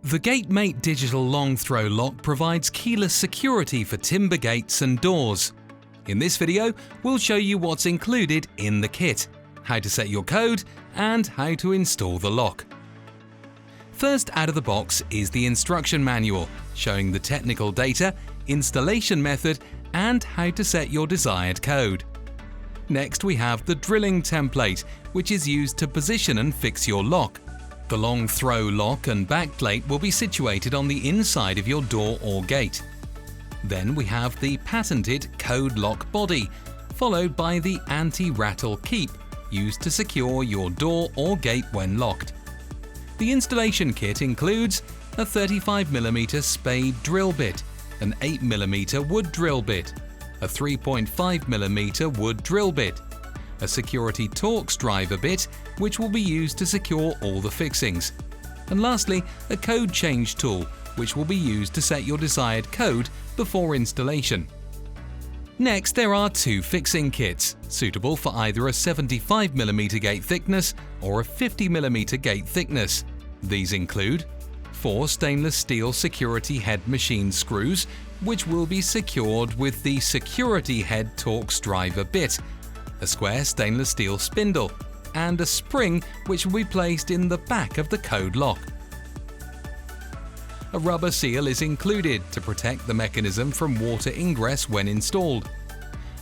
The GATEMATE digital long throw lock provides keyless security for timber gates and doors. In this video, we'll show you what's included in the kit, how to set your code, and how to install the lock. First out of the box is the instruction manual, showing the technical data, installation method, and how to set your desired code. Next we have the drilling template, which is used to position and fix your lock. The long throw lock and backplate will be situated on the inside of your door or gate. Then we have the patented code lock body, followed by the anti-rattle keep, used to secure your door or gate when locked. The installation kit includes a 35mm spade drill bit, an 8mm wood drill bit, a 3.5mm wood drill bit, a security Torx driver bit which will be used to secure all the fixings, and lastly a code change tool which will be used to set your desired code before installation. Next there are two fixing kits, suitable for either a 75mm gate thickness or a 50mm gate thickness. These include 4 stainless steel security head machine screws which will be secured with the security head Torx driver bit, a square stainless steel spindle, and a spring which will be placed in the back of the code lock. A rubber seal is included to protect the mechanism from water ingress when installed.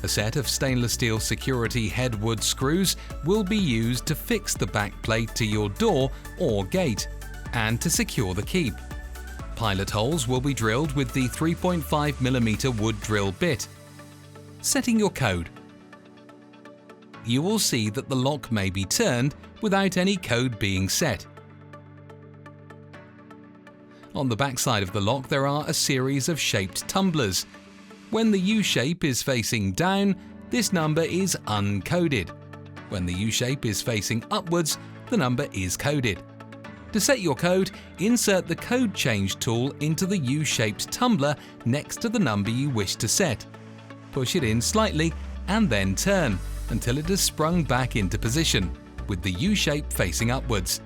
A set of stainless steel security head wood screws will be used to fix the back plate to your door or gate, and to secure the keep. Pilot holes will be drilled with the 3.5mm wood drill bit. Setting your code. You will see that the lock may be turned without any code being set. On the back side of the lock there are a series of shaped tumblers. When the U-shape is facing down, this number is uncoded. When the U-shape is facing upwards, the number is coded. To set your code, insert the code change tool into the U-shaped tumbler next to the number you wish to set. Push it in slightly and then turn until it has sprung back into position, with the U-shape facing upwards.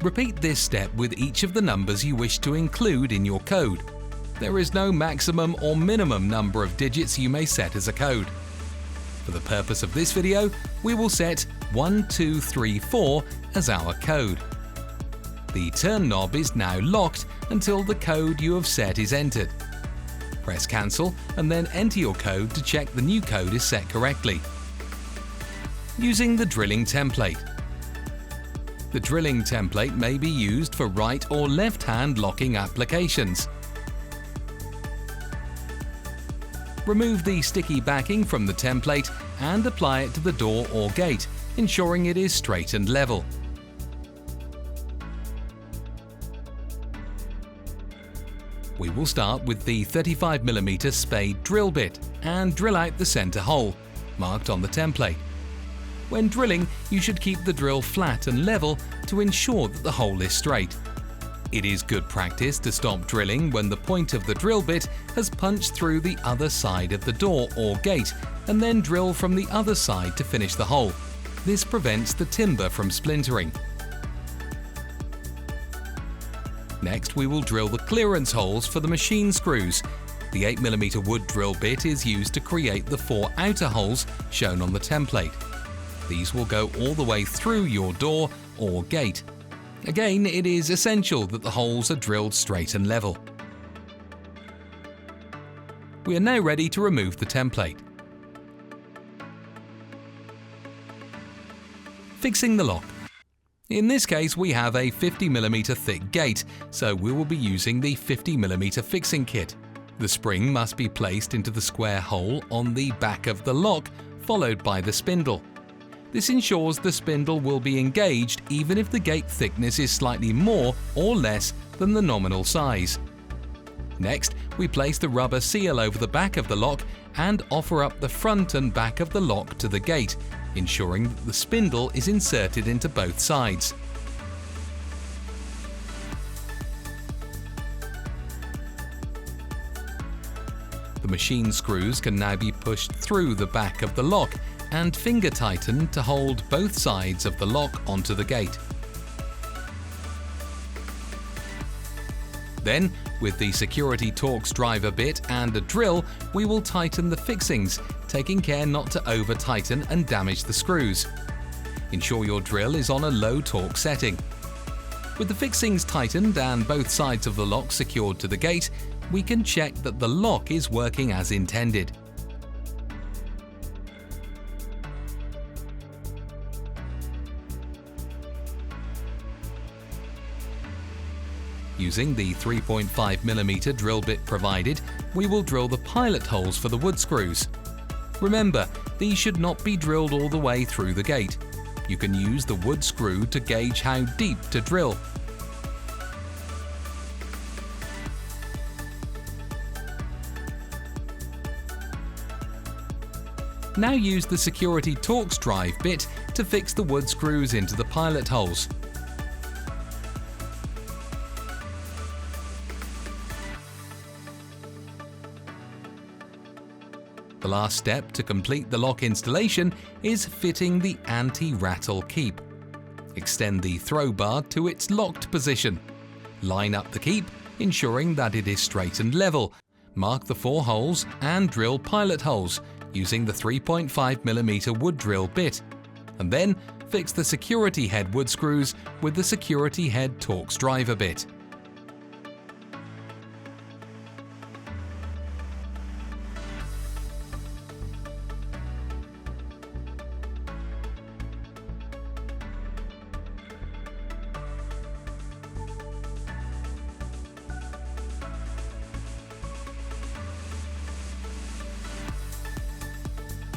Repeat this step with each of the numbers you wish to include in your code. There is no maximum or minimum number of digits you may set as a code. For the purpose of this video, we will set 1234 as our code. The turn knob is now locked until the code you have set is entered. Press cancel and then enter your code to check the new code is set correctly. Using the drilling template. The drilling template may be used for right or left hand locking applications. Remove the sticky backing from the template and apply it to the door or gate, ensuring it is straight and level. We will start with the 35mm spade drill bit and drill out the center hole, marked on the template. When drilling, you should keep the drill flat and level to ensure that the hole is straight. It is good practice to stop drilling when the point of the drill bit has punched through the other side of the door or gate, and then drill from the other side to finish the hole. This prevents the timber from splintering. Next, we will drill the clearance holes for the machine screws. The 8mm wood drill bit is used to create the 4 outer holes shown on the template. These will go all the way through your door or gate. Again, it is essential that the holes are drilled straight and level. We are now ready to remove the template. Fixing the lock. In this case, we have a 50mm thick gate, so we will be using the 50mm fixing kit. The spring must be placed into the square hole on the back of the lock, followed by the spindle. This ensures the spindle will be engaged even if the gate thickness is slightly more or less than the nominal size. Next, we place the rubber seal over the back of the lock and offer up the front and back of the lock to the gate, ensuring that the spindle is inserted into both sides. The machine screws can now be pushed through the back of the lock and finger tightened to hold both sides of the lock onto the gate. Then, with the security Torx driver bit and a drill, we will tighten the fixings, taking care not to over-tighten and damage the screws. Ensure your drill is on a low torque setting. With the fixings tightened and both sides of the lock secured to the gate, we can check that the lock is working as intended. Using the 3.5mm drill bit provided, we will drill the pilot holes for the wood screws. Remember, these should not be drilled all the way through the gate. You can use the wood screw to gauge how deep to drill. Now use the security Torx drive bit to fix the wood screws into the pilot holes. The last step to complete the lock installation is fitting the anti-rattle keep. Extend the throw bar to its locked position. Line up the keep, ensuring that it is straight and level. Mark the 4 holes and drill pilot holes using the 3.5mm wood drill bit. And then fix the security head wood screws with the security head Torx driver bit.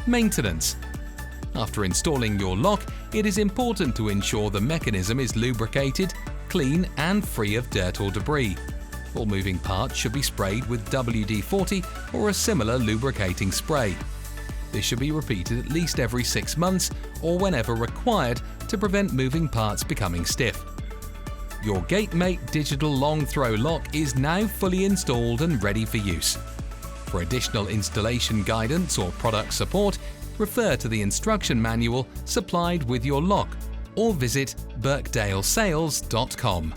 Maintenance. After installing your lock, it is important to ensure the mechanism is lubricated, clean and free of dirt or debris. All moving parts should be sprayed with WD-40 or a similar lubricating spray. This should be repeated at least every 6 months or whenever required to prevent moving parts becoming stiff. Your GATEMATE digital long throw lock is now fully installed and ready for use. For additional installation guidance or product support, refer to the instruction manual supplied with your lock or visit birkdalesales.com.